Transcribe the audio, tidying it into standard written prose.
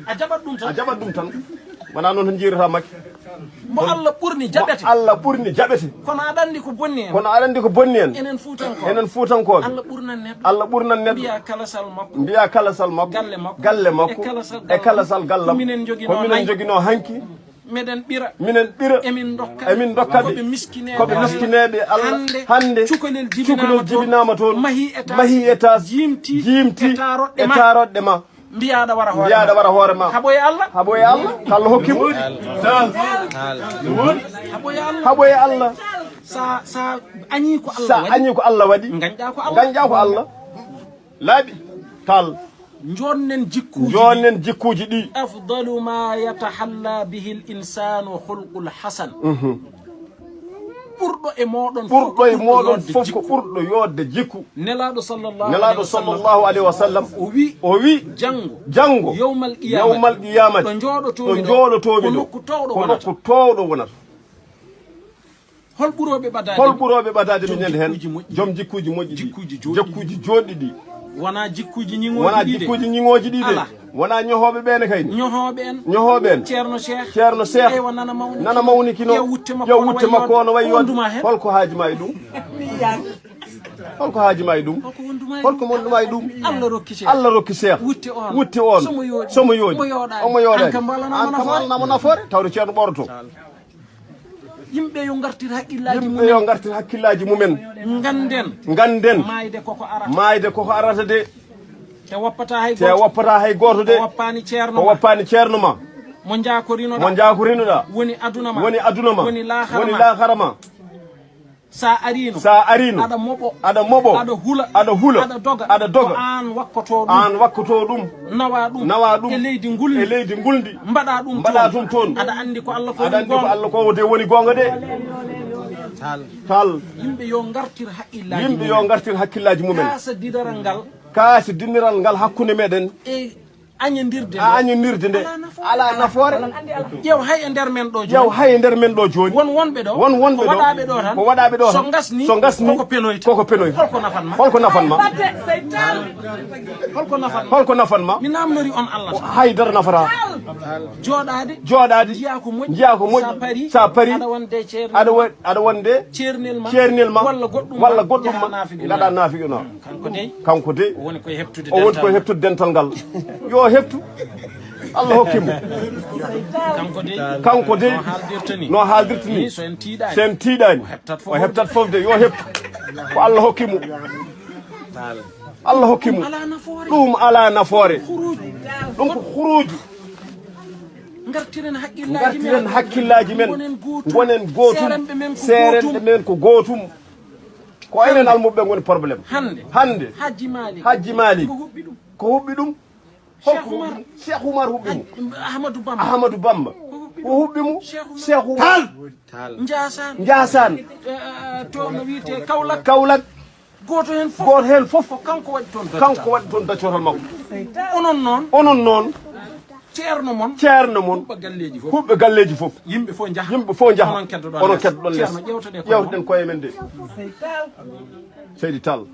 a jaɓat ɗum tan wona noon tan jiirata makki mo Allah ɓurni jaɓete Allah ɓurni jaɓete kono aɗa andi ko bonni en enen fuutankoɓe Allah ɓurnan neɗɗo mbiya kala sal makko galle makko e kala sal gallam ko minen joguino hanki minen ɓira emin dokkaɓe koɓe miskineɓe Allah hande cukalel jibinama toon mahi étage jimti e taroɗɗe ma mbiyaɗa wara hoore ma haɓoye Allah kallo hokkimo haɓoye Allah sa añi ko Allah waɗi gañƴa ko Allah laaɓi tal jonnen jikkuji ɗi afdalu ma yatahalla bihi l insanu hulqul hasan ɓurɗo e moɗon fof ko ɓurɗo yodde jikku nelaɗo sallllahu alayhi wa sallam o wi janggo yawmal qiyamati ɗo jooɗotomi ɗo ko nokku towɗo wonata hol ɓuroɓe ɓadade min ñande hen joom jikkuji moƴƴi ɗi jikkuji joɗɗi ɗi wona jikkuji ñiŋoji ɗi de wona ñohoɓe ɓene kayni ñohoɓe en ceerno cheikh nana mawniki no yo wutte makko ono wayi yodde holko haajima e ɗum holko monduma e ɗum Allah rokki cheikh wutte on somo yooɗi omo yooɗani an kam alnamo nafoore tawde ceerno ɓoroto yimɓe yo gartir hakkillaji mumen ganden maayde koko arata de te woppata hay goto de ko woppani ceerno ma mo jakorinoɗa woni aduna ma woni lahara ma sa arino aɗa moɓo aɗa hula aɗa doga an wakkoto ɗum nawa ɗum e leydi nguldi mbaɗa ɗum toon aɗa andi ko Allah ko de woni gonga de tal yimɓe yo gartir hakkillaji mumen kaasi dinniral ngal hakkunde meɗen añodirde nde ala nafoore ƴeew hay e nder men ɗo joni won wonɓe ɗo ko waɗaɓe ɗo tan so gasni koko penoyta holko nafanma mi namnori on Allah haydara nafata joɗade jiya ko moƴƴi sa pari aɗa wonde ceernel ma walla goɗɗum ma gaɗa naafiqo no kanko de o woni koye heptude dental ngal yo heftu Allah hokkimo kanko de no haaldirta ni sen tiiɗani o heptat fof de yo heftu ko Allah hokkimo ɗum ala nafoore ɗum ko huruju gartiren hakkillaji men gonen gotum seerenɓe men ko gotum ko enen almuɓe goni probléme hande hajji malik ko huɓɓi ɗum Cheikh Oumar huɓɓi mo Ahmadou Bamba o huɓɓi mo Cheikh Oumar Ndiassane to no wiyete Kaolack goto hen fof kanko waɗi toon daccotal makko onon noon ceerno mon huɓɓe galleji fof yimɓe fof jaha onon keddoɗon less ƴewteɗen koye men de Seydi Tall